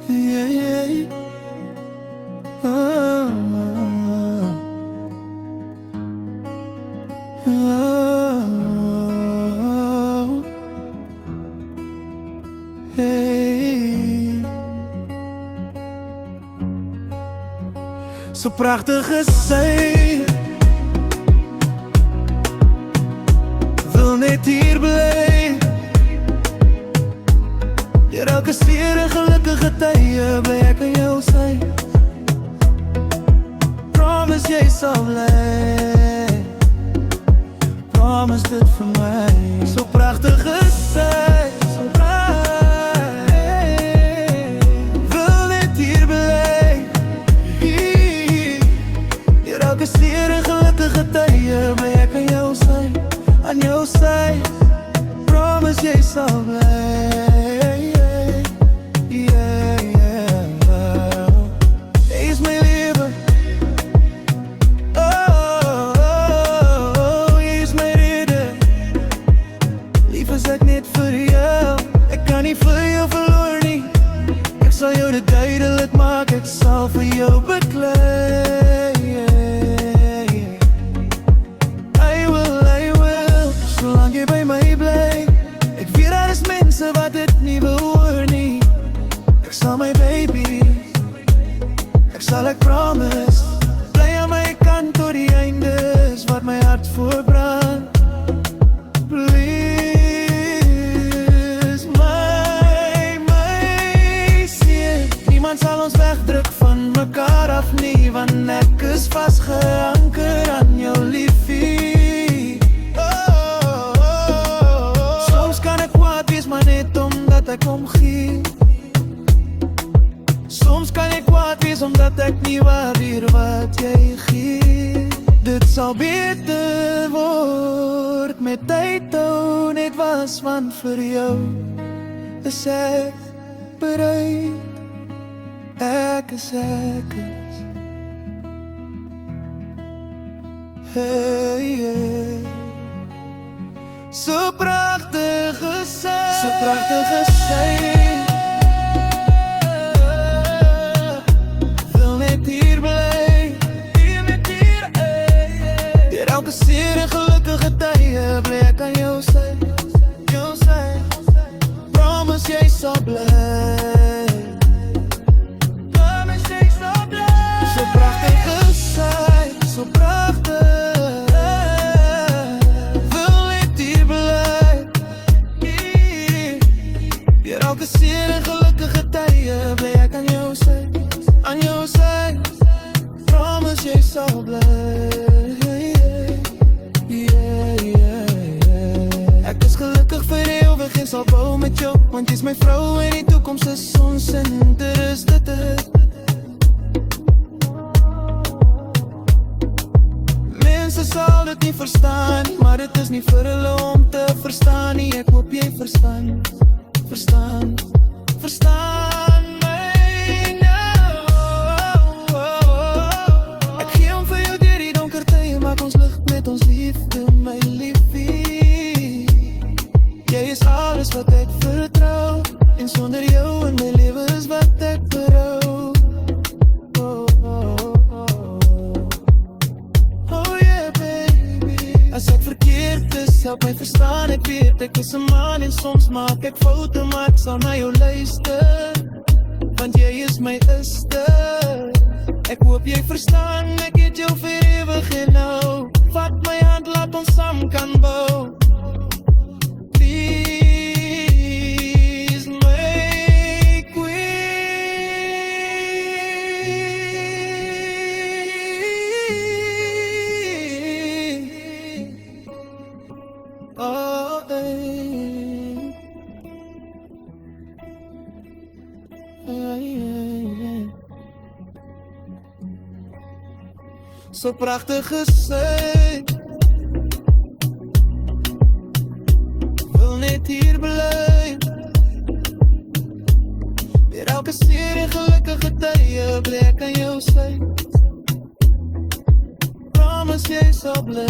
Yeah, yeah. Oh, oh, hey. Zo prachtig is zij. Wil net hier blij. Deur elke seer en gelukkige tye bly ek aan jou sy. Promise jy sal bly. Promise dit vir my. So prachtig is sy. So prachtig. Wil net hier bly. Deur elke seer en gelukkige tye bly ek aan jou sy. Aan jou sy. Promise jy sal bly. Ek sal vir jou beklei. I will, solang jy by my bly. Ek weet daar is mense wat dit nie wil hoor nie. Ek sal my baby, ek promise, bly aan my kant tot die einde is wat my hart voorbrand. Please, my seun, niemand sal ons wegdruk van mekaar af nie, want ek is vastgeanker aan jou liefie. Soms kan ek kwaad wees, maar net omdat ek omgee. Soms kan ek kwaad wees, omdat ek nie waardeer wat jy gee. Dit sal beter word met tyd hou net was, want vir jou is ek bereid. Ek is hey, hey. So prachtig is sy. So prachtig is sy. Wil net hier bly. Deur elke seer en gelukkige tye bly ek aan jou sy. Promise jy sal bly. So prachtig, wil net hier bly. Deur elke seer en gelukkige tye bly ek aan jou sy. Aan jou sy, promise jy sal bly. Ek is gelukkig vir ewig en sal bou met jou, want jy's my vrou en die toekoms is ons en dit is dit. Mense sal dit nie verstaan, maar dit is nie vir hulle om te verstaan nie. Ek hoop jy verstaan my nou. Ek gee om vir jou deur die donker tye, maak ons lig met ons liefde, my liefie. Jy is alles wat ek vertrou, en sonder jou in my lewe is wat ek berou. As ek verkeerd is, help my verstaan, ek weet ek is 'n man en soms maak ek foute, maar ek sal na jou luister, want jy is my ister. Ek hoop jy verstaan, ek het jou vir ewig en nou. Vat my hand, laat ons saam kan bou. Please, my queen. Oh, hey. Hey. So prachtig is sy. Wil net hier bly. Deur elke seer en gelukkige tye bly ek aan jou sy. Promise jy sal bly.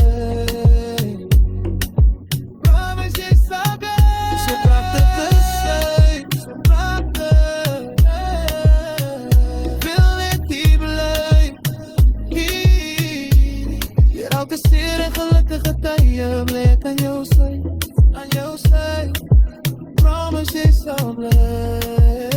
So prachtig is sy. So prachtig. tye bly ek aan jou sy. Promise jy sal bly.